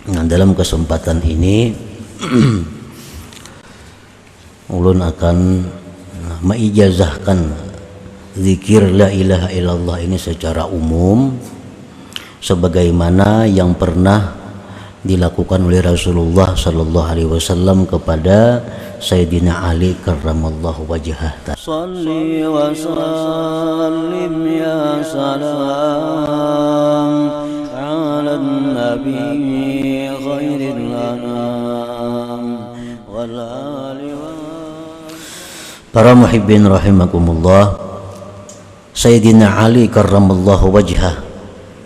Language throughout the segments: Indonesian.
Nah, dalam kesempatan ini ulun akan meijazahkan zikir la ilaha illallah ini secara umum sebagaimana yang pernah dilakukan oleh Rasulullah sallallahu alaihi wasallam kepada Sayyidina Ali karramallahu wajhah. Shalli wa sallim ya salam ala nabi khairil anam wal ali. Para muhibbin rahimakumullah, Sayyidina Ali karramallahu wajhah,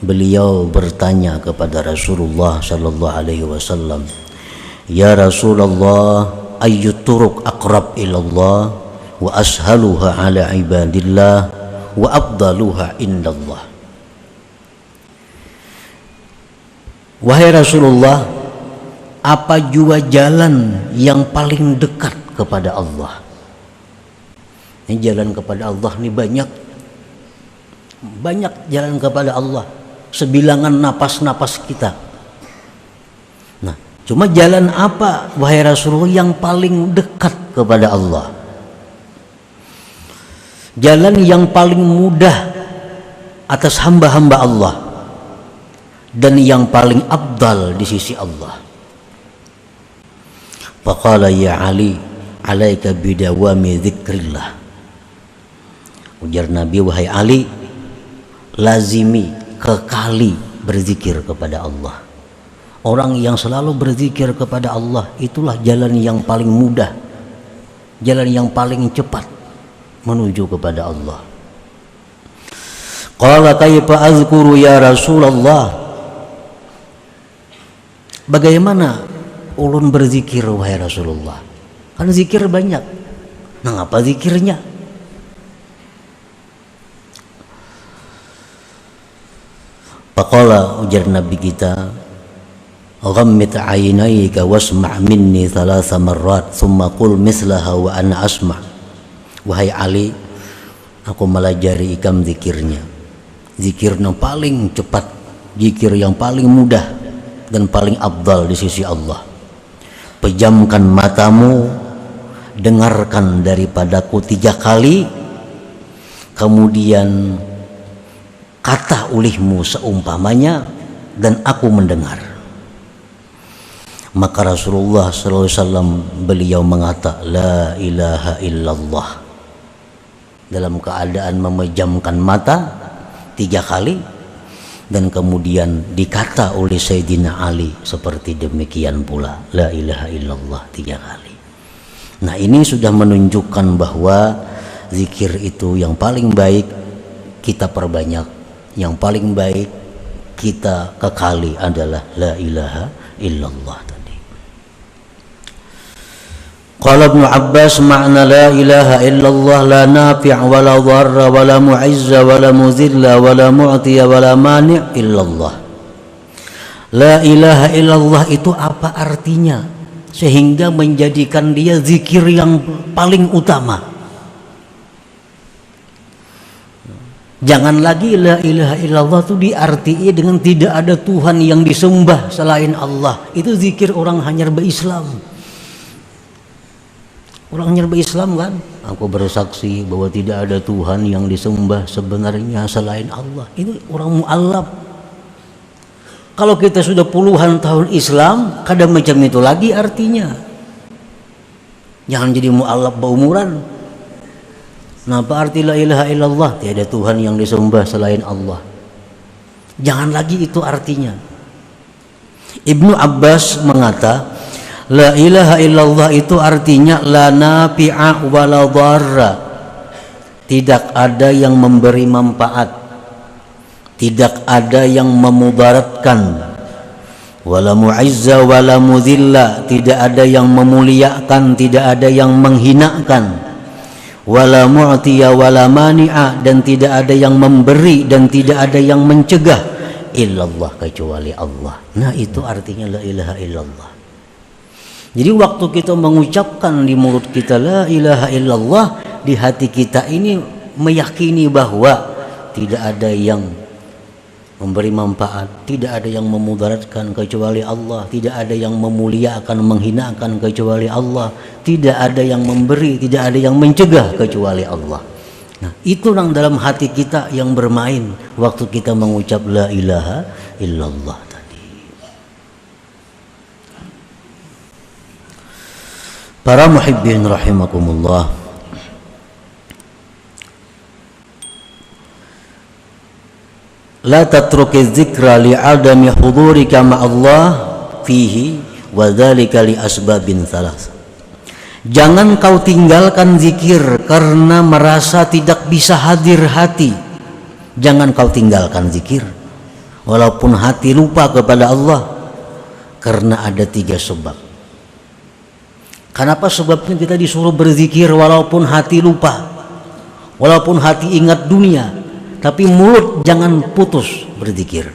beliau bertanya kepada Rasulullah sallallahu alaihi wasallam, "Ya Rasulullah, ayyut turuq aqrab ilallah wa ashaluha ala ibadillah wa afdaluha indallah." Wahai Rasulullah, apa jua jalan yang paling dekat kepada Allah? Ini jalan kepada Allah ini banyak jalan kepada Allah, sebilangan napas-napas kita. Nah, cuma jalan apa wahai Rasulullah yang paling dekat kepada Allah? Jalan yang paling mudah atas hamba-hamba Allah dan yang paling afdal di sisi Allah. Faqala ya Ali, alaika bidawami dzikrillah. Ujar Nabi, wahai Ali, lazimi, kekali berzikir kepada Allah. Orang yang selalu berzikir kepada Allah, itulah jalan yang paling mudah, jalan yang paling cepat menuju kepada Allah. Qala kaifa azkuru ya Rasulullah? Bagaimana ulun berzikir wahai Rasulullah? Kan zikir banyak. Nah, apa zikirnya? Faqala, ujar Nabi kita, ghammit aynayka wasma' minni thalatha marrat thumma qul mislaha wa ana asma'. Wahai Ali, aku melajari ikam zikirnya, zikir yang paling cepat, zikir yang paling mudah dan paling afdal di sisi Allah. Pejamkan matamu, dengarkan daripadaku 3 kali, kemudian kata ulihmu seumpamanya, dan aku mendengar. Maka Rasulullah SAW beliau mengata la ilaha illallah dalam keadaan memejamkan mata 3 kali, dan kemudian dikata oleh Sayyidina Ali seperti demikian pula, la ilaha illallah 3 kali. Nah, ini sudah menunjukkan bahwa zikir itu yang paling baik kita perbanyak, yang paling baik kita kekali adalah la ilaha illallah tadi. Qala Ibnu Abbas, makna la ilaha illallah la nafi' wa la dharra wa la mu'izza wa la muzilla wa la mu'tiya wa la mani' illallah. La ilaha illallah itu apa artinya sehingga menjadikan dia zikir yang paling utama? Jangan lagi la ilaha illallah itu diartikan dengan tidak ada Tuhan yang disembah selain Allah. Itu zikir orang hanya berislam. Orang hanya berislam kan? Aku bersaksi bahwa tidak ada Tuhan yang disembah sebenarnya selain Allah. Itu orang mu'allaf. Kalau kita sudah puluhan tahun Islam, kadang macam itu lagi artinya. Jangan jadi mu'allaf berumuran. Nah, apa arti la ilaha illallah? Tiada Tuhan yang disembah selain Allah. Jangan lagi itu artinya. Ibnu Abbas mengata, la ilaha illallah itu artinya la nafi'a wa la dharra. Tidak ada yang memberi manfaat, tidak ada yang memudaratkan. Wala mu'izza wala mudhilla, tidak ada yang memuliakan, tidak ada yang menghinakan. Wala mu'tiya wala mani'a, dan tidak ada yang memberi dan tidak ada yang mencegah illallah, kecuali Allah. Nah, itu artinya la ilaha illallah. Jadi waktu kita mengucapkan di mulut kita la ilaha illallah, di hati kita ini meyakini bahwa tidak ada yang memberi manfaat, tidak ada yang memudaratkan kecuali Allah, tidak ada yang memuliakan, menghinakan kecuali Allah, tidak ada yang memberi, tidak ada yang mencegah kecuali Allah. Nah, itu yang dalam hati kita yang bermain waktu kita mengucap la ilaha illallah tadi. Para muhibbin rahimakumullah, la tatruki dzikra li'adami hudurika ma'allah fihi wa dzalika li asbabin thalath. Jangan kau tinggalkan zikir karena merasa tidak bisa hadir hati. Jangan kau tinggalkan zikir walaupun hati lupa kepada Allah, karena ada 3 sebab. Kenapa sebabnya kita disuruh berzikir walaupun hati lupa, walaupun hati ingat dunia, tapi mulut jangan putus berzikir.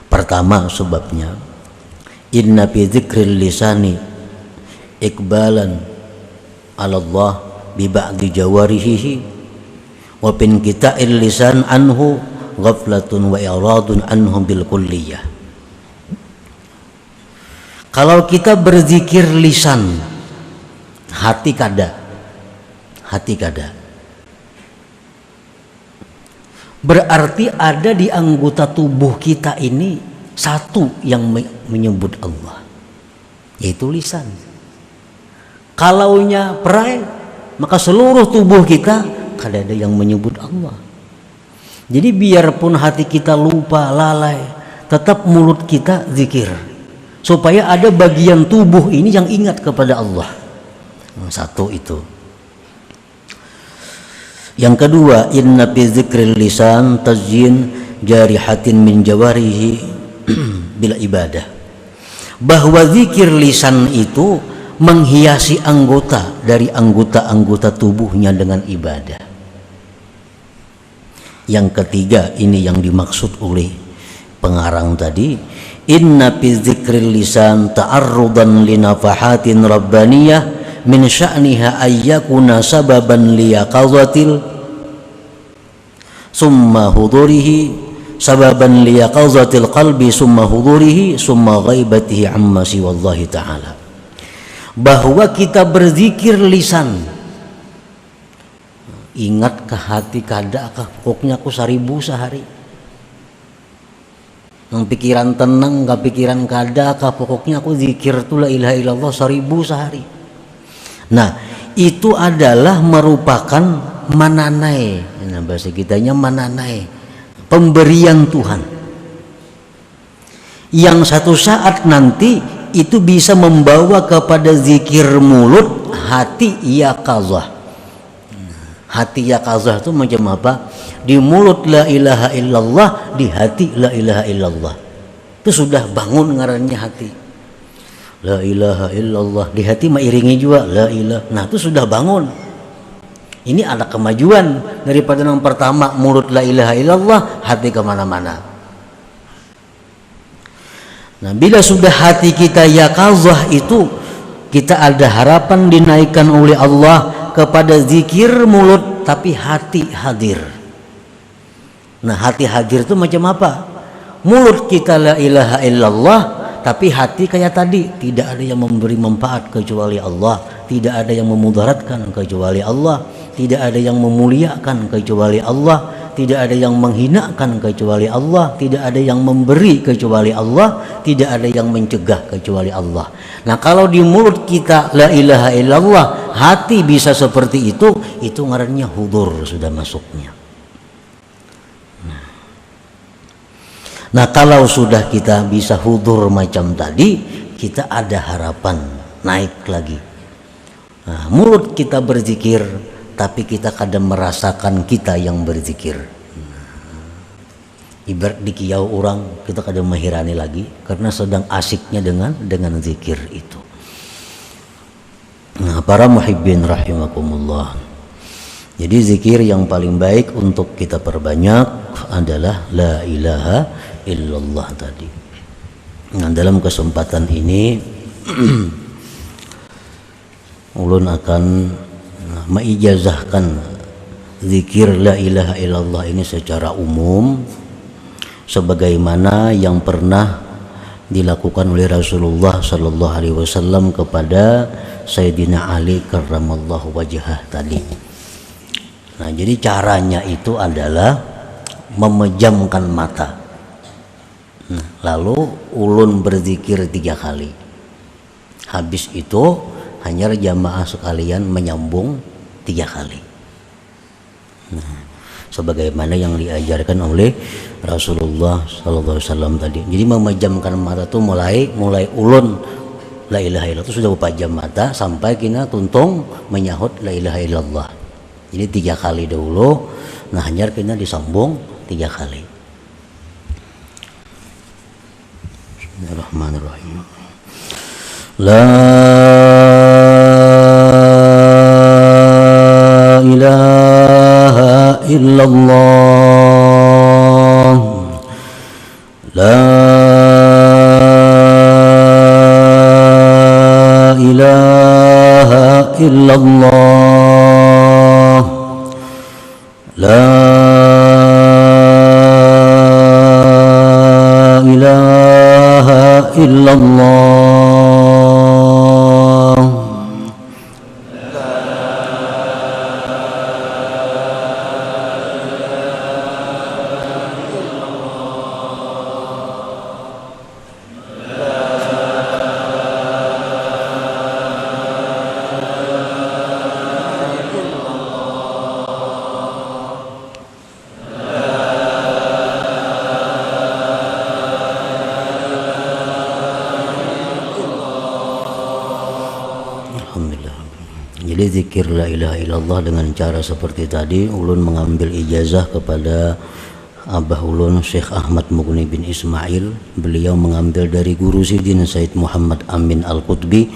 Pertama sebabnya, inna fi dzikril lisani iqbalan 'ala Allah bi ba'di jawarihi wa bin qita'il lisan anhu ghaflatun wa i'radun anhum bil kulliyah. Kalau kita berzikir lisan, hati kada, berarti ada di anggota tubuh kita ini satu yang menyebut Allah, yaitu lisan. Kalaunya perai, maka seluruh tubuh kita kada ada yang menyebut Allah. Jadi biarpun hati kita lupa, lalai, tetap mulut kita zikir, supaya ada bagian tubuh ini yang ingat kepada Allah. Satu itu. Yang kedua, inna fi dzikril lisan tazyin jarihatin min jawarihi bila ibadah. Bahwa zikir lisan itu menghiasi anggota dari anggota-anggota tubuhnya dengan ibadah. Yang ketiga, ini yang dimaksud oleh pengarang tadi, inna fi dzikril lisan ta'arrudan li nafahatin rabbaniyah min sya'niha ayyakuna sababan liyaqazatil summa hudurihi sababan liyaqazatil qalbi summa hudurihi summa ghaibatihi amma siwallahi ta'ala. Bahwa kita berzikir lisan, ingat ke hati kada kah pokoknya aku 1000 sehari, nang pikiran tenang gak pikiran kada kah pokoknya aku zikir tu la ilaha illallah 1000 sehari. Nah, itu adalah merupakan mananai, nah, bahasa kitanya mananai, pemberian Tuhan, yang satu saat nanti itu bisa membawa kepada zikir mulut, hati yaqazah. Hati yaqazah itu macam apa? Di mulut la ilaha illallah, di hati la ilaha illallah. Itu sudah bangun ngarannya hati. La ilaha illallah, di hati mengiringi juga la ilaha. Nah, itu sudah bangun. Ini ada kemajuan daripada yang pertama, mulut la ilaha illallah, hati kemana-mana. Nah, bila sudah hati kita yaqazah, itu kita ada harapan dinaikkan oleh Allah kepada zikir mulut tapi hati hadir. Nah, hati hadir itu macam apa? Mulut kita la ilaha illallah, tapi hati kayak tadi, tidak ada yang memberi manfaat kecuali Allah, tidak ada yang memudaratkan kecuali Allah, tidak ada yang memuliakan kecuali Allah, tidak ada yang menghinakan kecuali Allah, tidak ada yang memberi kecuali Allah, tidak ada yang mencegah kecuali Allah. Nah, kalau di mulut kita la ilaha illallah, hati bisa seperti itu ngarannya hudur, sudah masuknya. Nah, kalau sudah kita bisa hudur macam tadi, kita ada harapan naik lagi. Nah, mulut kita berzikir, tapi kita kadang merasakan kita yang berzikir. Ibarat di kiau orang, kita kadang menghirani lagi karena sedang asiknya dengan zikir itu. Nah, para muhibbin rahimakumullah, jadi zikir yang paling baik untuk kita perbanyak adalah la ilaha illallah tadi. Nah, dalam kesempatan ini ulun akan meijazahkan zikir la ilaha illallah ini secara umum sebagaimana yang pernah dilakukan oleh Rasulullah sallallahu alaihi wasallam kepada Sayyidina Ali karramallahu wajhah tadi. Nah, jadi caranya itu adalah memejamkan mata. Nah, lalu ulun berzikir 3 kali. Habis itu hanya jamaah sekalian menyambung 3 kali. Nah, sebagaimana yang diajarkan oleh Rasulullah sallallahu alaihi wasallam tadi. Jadi memejamkan mata itu mulai ulun la ilaha illallah itu sudah pejam mata sampai kina tuntung menyahut la ilaha illallah. Jadi 3 kali dahulu, nah hanya kina disambung 3 kali. Bismillahirrahmanirrahim. La ilaha illallah, la ilaha illallah, la ilaha illallah. Jadi zikir la ilaha illallah dengan cara seperti tadi, ulun mengambil ijazah kepada Abah ulun Syekh Ahmad Mughni bin Ismail. Beliau mengambil dari guru Sidin Said Muhammad Amin Al-Qutbi,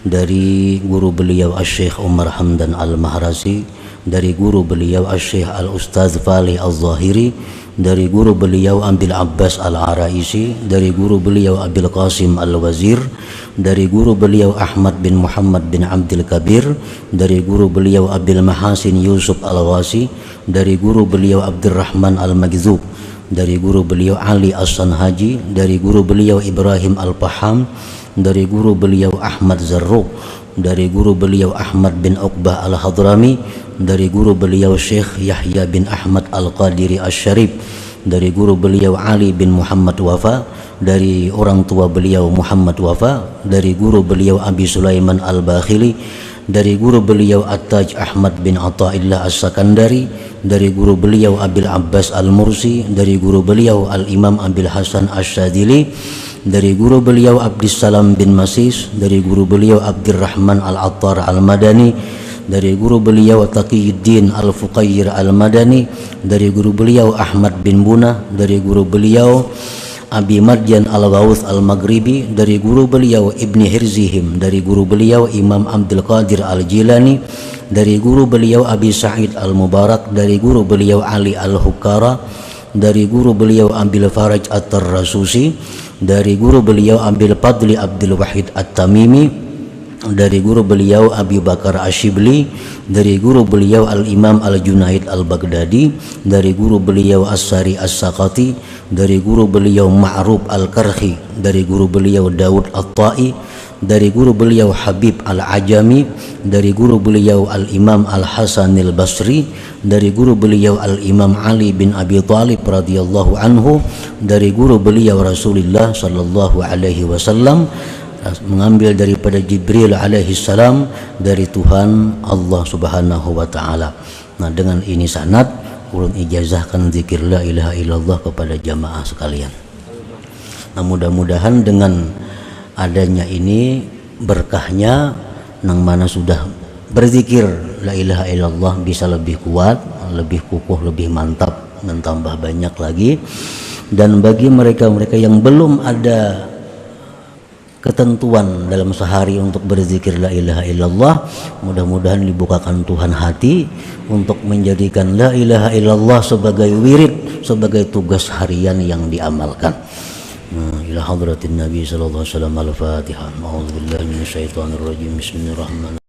dari guru beliau Asy-Syaikh Umar Hamdan Al-Mahrasi, dari guru beliau Asy-Syaikh Al-Ustaz Fali Al-Zahiri, dari guru beliau Abil Abbas Al-Araisi, dari guru beliau Abil Qasim Al-Wazir, dari guru beliau Ahmad bin Muhammad bin Abdul Kabir, dari guru beliau Abil Mahasin Yusuf Al-Wasi, dari guru beliau Abdurrahman Al-Magzub, dari guru beliau Ali As-Sanhaji, dari guru beliau Ibrahim Al-Paham, dari guru beliau Ahmad Zarruq, dari guru beliau Ahmad bin Uqbah Al-Hadrami, dari guru beliau Syekh Yahya bin Ahmad Al-Qadiri Asy-Syarif, dari guru beliau Ali bin Muhammad Wafa, dari orang tua beliau Muhammad Wafa, dari guru beliau Abi Sulaiman Al-Bakhili, dari guru beliau At-Taj Ahmad bin Athaillah As-Sakandari, dari guru beliau Abil Abbas Al-Mursi, dari guru beliau Al-Imam Abil Hasan Asy-Syadzili, dari guru beliau Abdissalam bin Masis, dari guru beliau Abdurrahman Al-Attar Al-Madani, dari guru beliau Taqiyuddin Al-Fuqayyir Al-Madani, dari guru beliau Ahmad bin Bunah, dari guru beliau Abi Marjan Al-Ghawth Al-Maghribi, dari guru beliau Ibni Hirzihim, dari guru beliau Imam Abdul Qadir Al-Jilani, dari guru beliau Abi Sa'id Al-Mubarak, dari guru beliau Ali Al-Hukara, dari guru beliau Abil Faraj At-Tarrasusi, dari guru beliau Abil Fadli Abdul Wahid At-Tamimi, dari guru beliau Abi Bakar Asyibli, dari guru beliau Al-Imam Al-Junaid Al-Baghdadi, dari guru beliau As-Sari As-Saqati, dari guru beliau Ma'ruf Al-Karhi, dari guru beliau Daud At-Ta'i, dari guru beliau Habib Al-Ajami, dari guru beliau Al-Imam Al-Hasan Al-Basri, dari guru beliau Al-Imam Ali bin Abi Thalib radhiyallahu anhu, dari guru beliau Rasulullah sallallahu alaihi wasallam, mengambil daripada Jibril alaihi salam, dari Tuhan Allah subhanahu wa ta'ala. Nah, dengan ini sanad ulun ijazahkan zikir la ilaha illallah kepada jamaah sekalian. Nah, mudah-mudahan dengan adanya ini berkahnya nang mana sudah berzikir la ilaha illallah bisa lebih kuat, lebih kukuh, lebih mantap, dan tambah banyak lagi. Dan bagi mereka-mereka yang belum ada ketentuan dalam sehari untuk berzikir la ilaha illallah, mudah-mudahan dibukakan Tuhan hati untuk menjadikan la ilaha illallah sebagai wirid, sebagai tugas harian yang diamalkan. Ila hadratin Nabi sallallahu alaihi wasallam. Al-Fatihah. A'udzubillahi minasyaitonir rajim. Bismillahirrahmanirrahim.